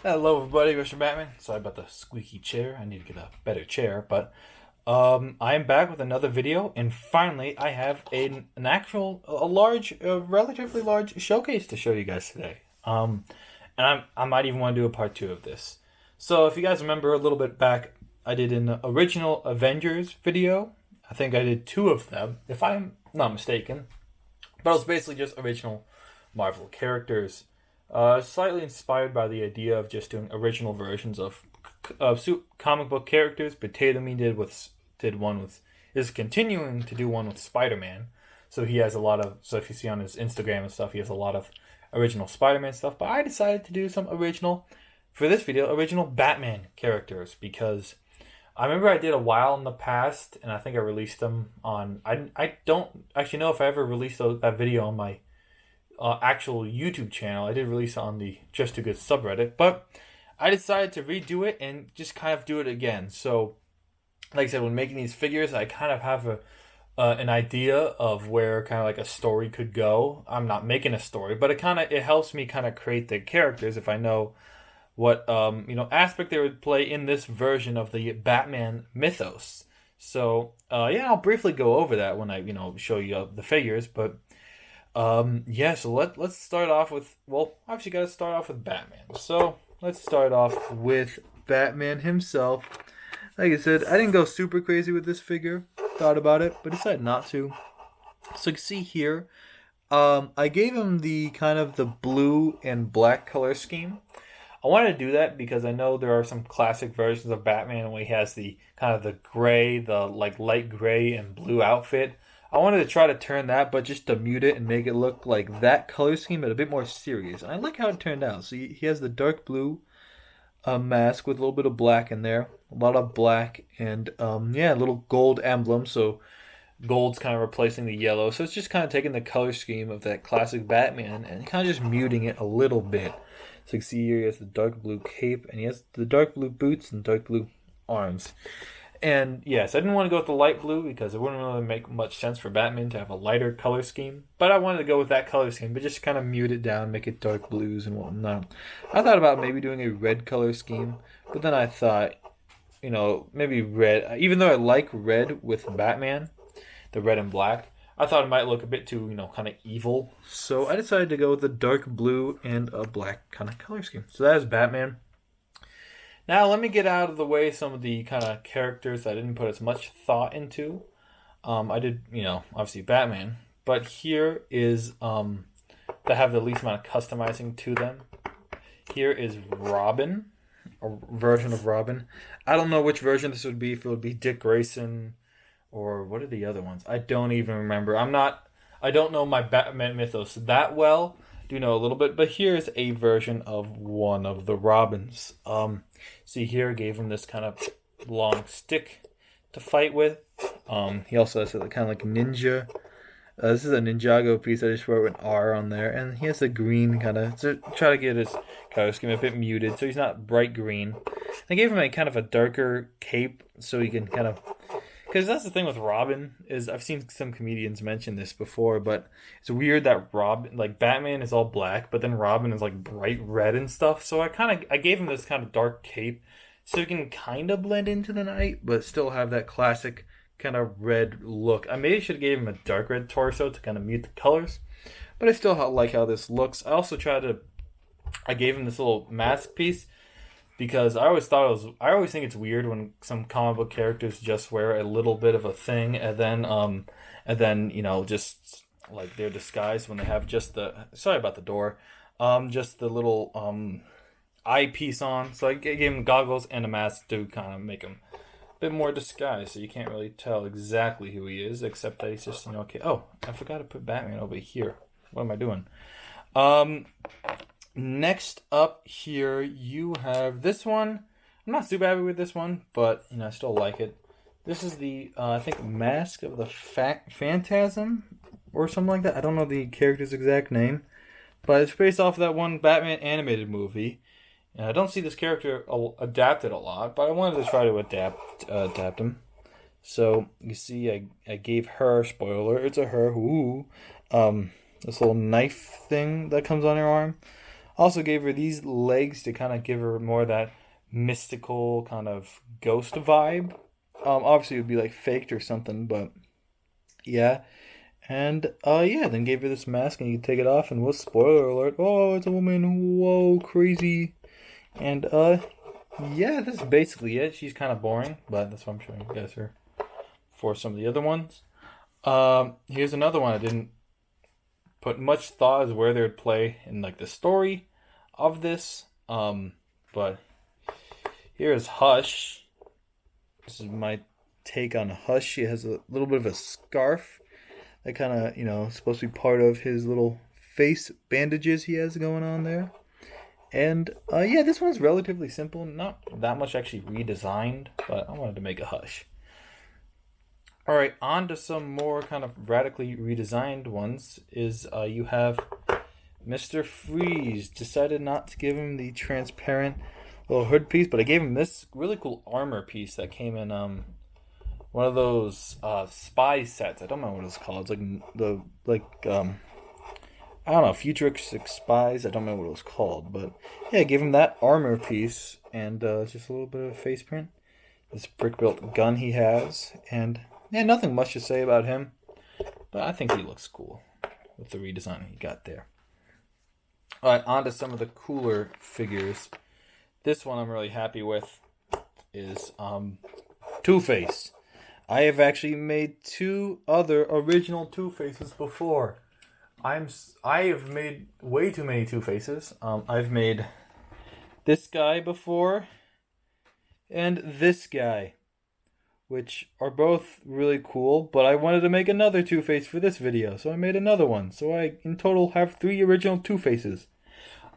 Hello, everybody. Mr. Batman. Sorry about the squeaky chair. I need to get a better chair. But I am back with another video, and finally, I have an actual, relatively large showcase to show you guys today. And I might even want to do a part two of this. So, if you guys remember a little bit back, I did an original Avengers video. I think I did two of them, if I'm not mistaken. But it was basically just original Marvel characters. Slightly inspired by the idea of just doing original versions of comic book characters. Potato Me is continuing to do one with Spider-Man. So he has a lot of. So if you see on his Instagram and stuff, he has a lot of original Spider-Man stuff. But I decided to do some original for this video, original Batman characters, because I remember I did a while in the past, and I think I released them on. I don't actually know if I ever released that video on my actual YouTube channel. I did release it on the Just Too Good subreddit, but I decided to redo it and just kind of do it again. So, like I said, when making these figures, I kind of have an idea of where kind of like a story could go. I'm not making a story, but it helps me kind of create the characters if I know what aspect they would play in this version of the Batman mythos. So yeah, I'll briefly go over that when I show you the figures, but. So let's start off with, obviously got to start off with Batman. So let's start off with Batman himself. Like I said, I didn't go super crazy with this figure. Thought about it, but decided not to. So you can see here, I gave him the kind of the blue and black color scheme. I wanted to do that because I know there are some classic versions of Batman where he has the kind of the gray, the like light gray and blue outfit. I wanted to try to turn that, but just to mute it and make it look like that color scheme, but a bit more serious. And I like how it turned out. So he has the dark blue mask with a little bit of black in there. A lot of black and, a little gold emblem. So gold's kind of replacing the yellow. So it's just kind of taking the color scheme of that classic Batman and kind of just muting it a little bit. So you can see here he has the dark blue cape, and he has the dark blue boots and dark blue arms. And yes, I didn't want to go with the light blue because it wouldn't really make much sense for Batman to have a lighter color scheme. But I wanted to go with that color scheme, but just kind of mute it down, make it dark blues and whatnot. I thought about maybe doing a red color scheme, but then I thought, maybe red. Even though I like red with Batman, the red and black, I thought it might look a bit too, kind of evil. So I decided to go with the dark blue and a black kind of color scheme. So that is Batman. Now, let me get out of the way some of the kind of characters I didn't put as much thought into. I did, obviously Batman. But here is, that have the least amount of customizing to them. Here is Robin, a version of Robin. I don't know which version this would be, if it would be Dick Grayson, or what are the other ones? I don't even remember. I don't know my Batman mythos that well. Do know a little bit, but here's a version of one of the Robins. See here, gave him this kind of long stick to fight with. He also has a kind of like ninja. This is a Ninjago piece. I just wrote an R on there, and he has a green kind of. So try to get his color scheme a bit muted, so he's not bright green. I gave him a kind of a darker cape, so he can kind of. Because that's the thing with Robin, is I've seen some comedians mention this before, but it's weird that Batman is all black, but then Robin is like bright red and stuff. So I gave him this kind of dark cape so he can kind of blend into the night, but still have that classic kind of red look. I maybe should have gave him a dark red torso to kind of mute the colors, but I still like how this looks. I gave him this little mask piece, because I always think it's weird when some comic book characters just wear a little bit of a thing, and then just like their disguise when they have just sorry about the door, just the little eyepiece on. So I gave him goggles and a mask to kind of make him a bit more disguised, so you can't really tell exactly who he is, except that he's just okay. Oh, I forgot to put Batman over here. What am I doing? Next up here, you have this one. I'm not super happy with this one, but I still like it. This is the I think Mask of the Phantasm or something like that. I don't know the character's exact name, but it's based off of that one Batman animated movie. And I don't see this character adapted a lot, but I wanted to try to adapt him. So you see, I gave her, spoiler, it's a her. Ooh, this little knife thing that comes on her arm. Also gave her these legs to kind of give her more of that mystical kind of ghost vibe. Obviously it would be like faked or something, but yeah. And yeah, then gave her this mask and you can take it off and what's spoiler alert? Oh, it's a woman. Whoa, crazy. And yeah, that's basically it. She's kind of boring, but that's why I'm showing you guys her for some of the other ones. Here's another one I didn't put much thought as where they would play in like the story of this. But here's Hush. This is my take on Hush. She has a little bit of a scarf that kind of, supposed to be part of his little face bandages he has going on there. And yeah, this one's relatively simple. Not that much actually redesigned, but I wanted to make a Hush. Alright, on to some more kind of radically redesigned ones. Is you have Mr. Freeze. Decided not to give him the transparent little hood piece, but I gave him this really cool armor piece that came in one of those spy sets. I don't know what it's called. It's I don't know, futuristic spies. I don't know what it was called, but yeah, I gave him that armor piece and just a little bit of a face print. This brick built gun he has, and yeah, nothing much to say about him, but I think he looks cool with the redesign he got there. Alright, on to some of the cooler figures. This one I'm really happy with is TwoFace. I have actually made 2 other original Two-Faces before. I have made way too many Two-Faces. I've made this guy before and this guy, which are both really cool, but I wanted to make another Two-Face for this video, so I made another one. So I, in total, have 3 original Two-Faces.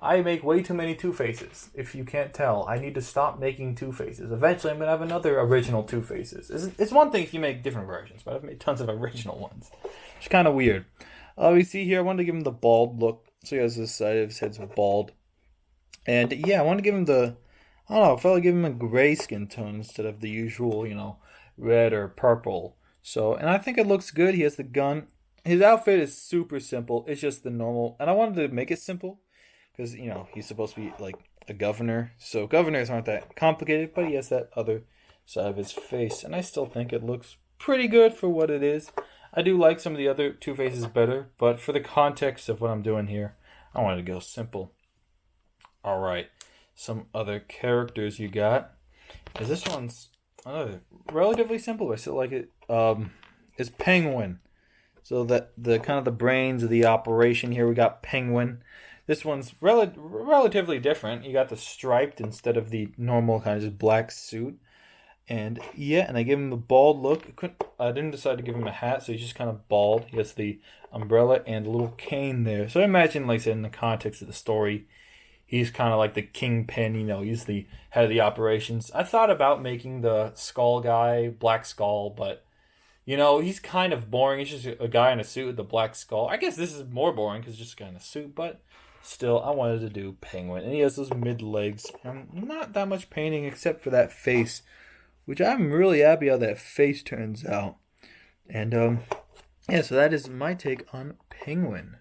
I make way too many Two-Faces. If you can't tell, I need to stop making Two-Faces. Eventually, I'm going to have another original Two-Faces. It's one thing if you make different versions, but I've made tons of original ones. It's kind of weird. We see here, I wanted to give him the bald look. So he has this side of his head's bald. And yeah, I wanted to give him I felt like giving him a gray skin tone instead of the usual, red or purple. So, and I think it looks good. He has the gun. His outfit is super simple. It's just the normal. And I wanted to make it simple. Because, he's supposed to be like a governor. So governors aren't that complicated, but he has that other side of his face. And I still think it looks pretty good for what it is. I do like some of the other Two-Faces better, but for the context of what I'm doing here, I wanted to go simple. Alright, some other characters you got. This one's another relatively simple, I still like it. Is Penguin. So that the kind of the brains of the operation here, we got Penguin. This one's relatively different. You got the striped instead of the normal kind of just black suit. And yeah, and I gave him the bald look. I didn't decide to give him a hat, so he's just kind of bald. He has the umbrella and a little cane there. So I imagine, like I said, in the context of the story, he's kind of like the kingpin, he's the head of the operations. I thought about making the skull guy, Black Skull, but, he's kind of boring. He's just a guy in a suit with the black skull. I guess this is more boring because it's just a guy in a suit, but still, I wanted to do Penguin. And he has those mid legs. And not that much painting except for that face, which I'm really happy how that face turns out. And, yeah, so that is my take on Penguin.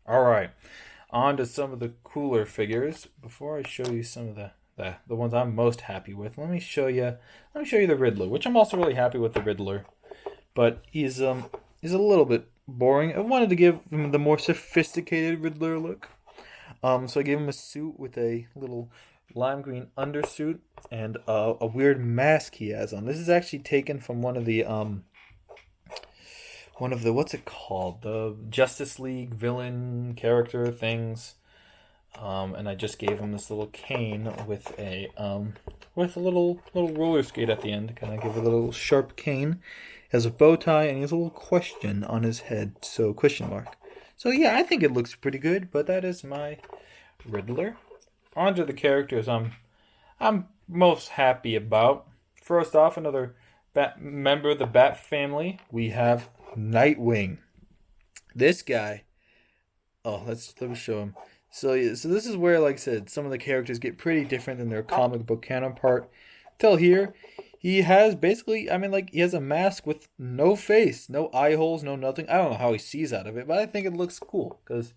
Alright, on to some of the cooler figures. Before I show you some of the ones I'm most happy with, let me show you the Riddler, which I'm also really happy with the Riddler. But he's a little bit boring. I wanted to give him the more sophisticated Riddler look. So I gave him a suit with a little lime green undersuit and a weird mask he has on. This is actually taken from one of the what's it called? The Justice League villain character things. And I just gave him this little cane with a little roller skate at the end to kind of give it a little sharp cane. He has a bow tie and he has a little question on his head, so question mark. So yeah, I think it looks pretty good, but that is my Riddler. On to the characters I'm most happy about. First off, another member of the Bat family. We have Nightwing. This guy. Oh, let me show him. So this is where, like I said, some of the characters get pretty different than their comic book counterpart. Till here, he has basically, he has a mask with no face, no eye holes, no nothing. I don't know how he sees out of it, but I think it looks cool because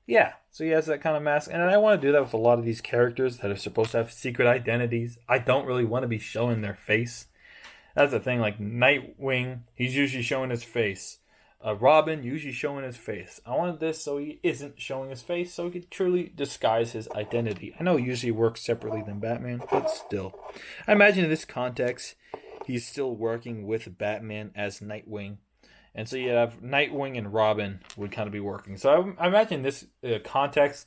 Yeah, so he has that kind of mask, and I want to do that with a lot of these characters that are supposed to have secret identities. I don't really want to be showing their face. That's the thing, like Nightwing, he's usually showing his face. Robin, usually showing his face. I wanted this so he isn't showing his face, so he could truly disguise his identity. I know it usually works separately than Batman, but still. I imagine in this context, he's still working with Batman as Nightwing. And so you have Nightwing and Robin would kind of be working. So I imagine this context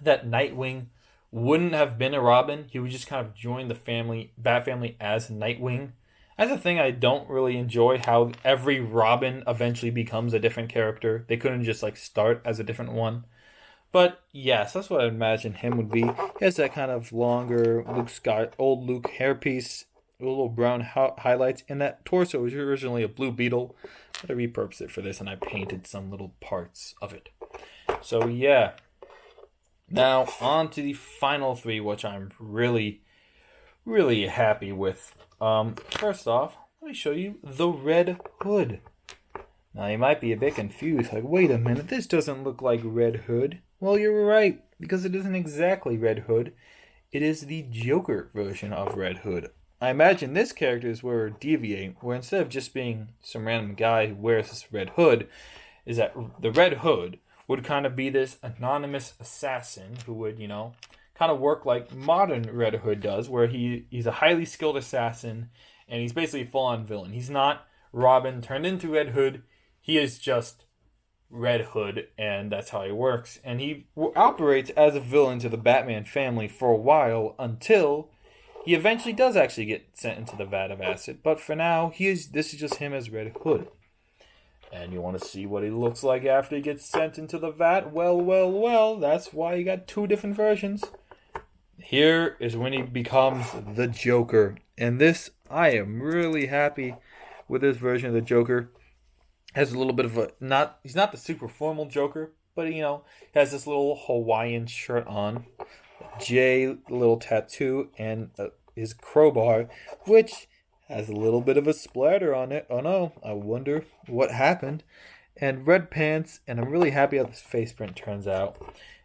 that Nightwing wouldn't have been a Robin. He would just kind of join the Bat family as Nightwing. That's the thing I don't really enjoy, how every Robin eventually becomes a different character. They couldn't just like start as a different one. But yes, that's what I imagine him would be. He has that kind of longer old Luke hairpiece, little brown highlights, and that torso was originally a blue beetle. But I repurposed it for this, and I painted some little parts of it. So yeah. Now on to the final three, which I'm really, really happy with. First off, let me show you the Red Hood. Now you might be a bit confused, like, wait a minute, this doesn't look like Red Hood. Well, you're right, because it isn't exactly Red Hood. It is the Joker version of Red Hood. I imagine this character is where we're deviating, where instead of just being some random guy who wears this red hood, is that the Red Hood would kind of be this anonymous assassin who would, kind of work like modern Red Hood does, where he's a highly skilled assassin, and he's basically a full-on villain. He's not Robin turned into Red Hood. He is just Red Hood, and that's how he works. And he operates as a villain to the Batman family for a while until he eventually does actually get sent into the vat of acid. But for now, this is just him as Red Hood. And you want to see what he looks like after he gets sent into the vat? Well, that's why you got two different versions. Here is when he becomes the Joker. And this, I am really happy with this version of the Joker. Has a little bit of he's not the super formal Joker, but has this little Hawaiian shirt on, J little tattoo, and his crowbar, which has a little bit of a splatter on it. Oh no, I wonder what happened. And red pants, and I'm really happy how this face print turns out.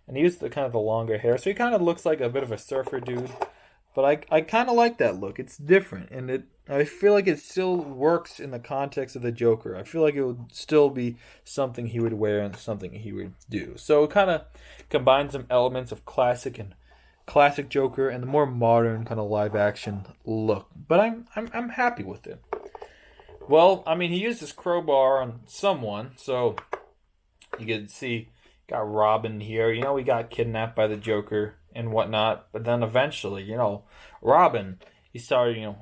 And he used the longer hair, so he kind of looks like a bit of a surfer dude. But I kind of like that look. It's different, and I feel like it still works in the context of the Joker. I feel like it would still be something he would wear and something he would do. So it kind of combines some elements of classic Joker and the more modern kind of live action look. But I'm happy with it. Well, I mean, he used his crowbar on someone, so you can see got Robin here. He got kidnapped by the Joker and whatnot. But then eventually, Robin, he started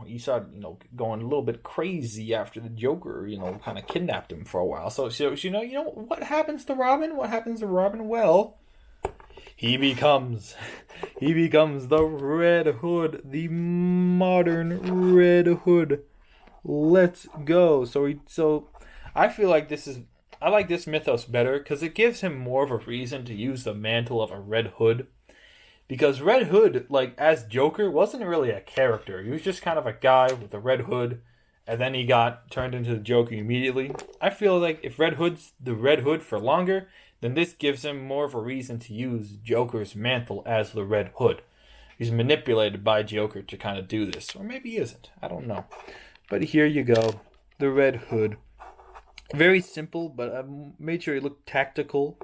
going a little bit crazy after the Joker, kind of kidnapped him for a while. So what happens to Robin? What happens to Robin? Well, he becomes the Red Hood, the modern Red Hood. Let's go. So I feel like I like this mythos better because it gives him more of a reason to use the mantle of a Red Hood. Because Red Hood, as Joker, wasn't really a character. He was just kind of a guy with a red hood, and then he got turned into the Joker immediately. I feel like if Red Hood's the Red Hood for longer, then this gives him more of a reason to use Joker's mantle as the Red Hood. He's manipulated by Joker to kind of do this. Or maybe he isn't. I don't know. But here you go. The Red Hood. Very simple, but I made sure he looked tactical.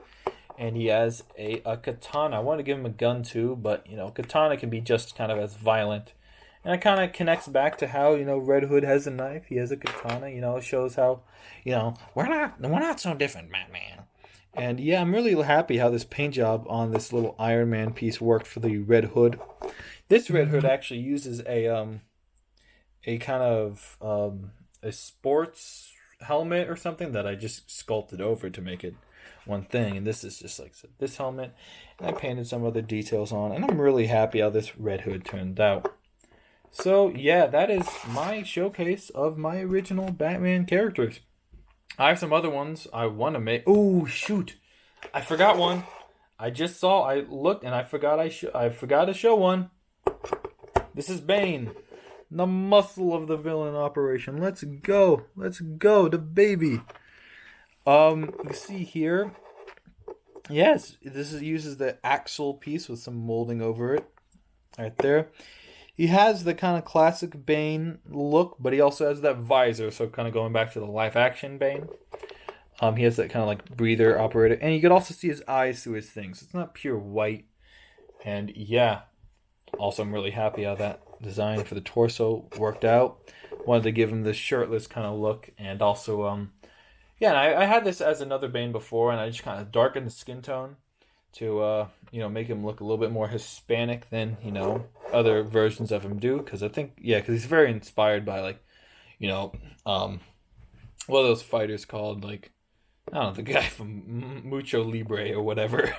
And he has a katana. I want to give him a gun too, but katana can be just kind of as violent. And it kind of connects back to how Red Hood has a knife. He has a katana. It shows how we're not so different, Batman. And yeah, I'm really happy how this paint job on this little Iron Man piece worked for the Red Hood. This Red Hood actually uses a kind of a sports helmet or something that I just sculpted over to make it one thing. And this is just like this helmet, and I painted some other details on, and I'm really happy how this Red Hood turned out. So yeah, that is my showcase of my original Batman characters. I have some other ones I want to make. Oh shoot, I forgot one. I looked and I forgot to show one. This is Bane, the muscle of the villain operation. Let's go, the baby. You see here, Yes, uses the axle piece with some molding over it, right there. He has the kind of classic Bane look, but he also has that visor, so kind of going back to the live action Bane. He has that kind of like breather operator, and you could also see his eyes through his things. It's not pure white, and yeah. Also, I'm really happy how that design for the torso worked out. Wanted to give him this shirtless kind of look, and also yeah. And I had this as another Bane before, and I just kind of darkened the skin tone to make him look a little bit more Hispanic than other versions of him do, because I think because he's very inspired by like you know what are those fighters called, like I don't know, the guy from Mucho Libre or whatever.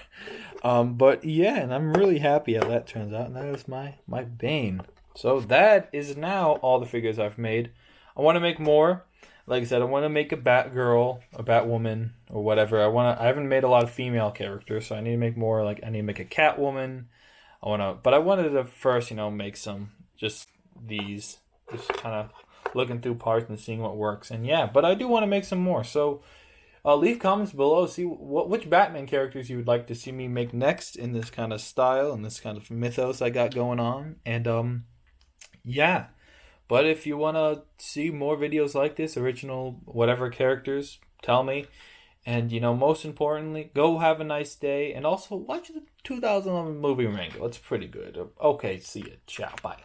But yeah, and I'm really happy how that turns out, and that is my Bane. So that is now all the figures I've made. I want to make more. Like I said, I want to make a Batgirl, a Batwoman, or whatever. I haven't made a lot of female characters, so I need to make more. Like I need to make a Catwoman. But I wanted to first, make some just these, just kind of looking through parts and seeing what works. And yeah, but I do want to make some more. So leave comments below. See which Batman characters you would like to see me make next in this kind of style and this kind of mythos I got going on. And yeah. But if you want to see more videos like this, original whatever characters, tell me. And, most importantly, go have a nice day. And also watch the 2011 movie Rango. It's pretty good. Okay, see you. Ciao. Bye.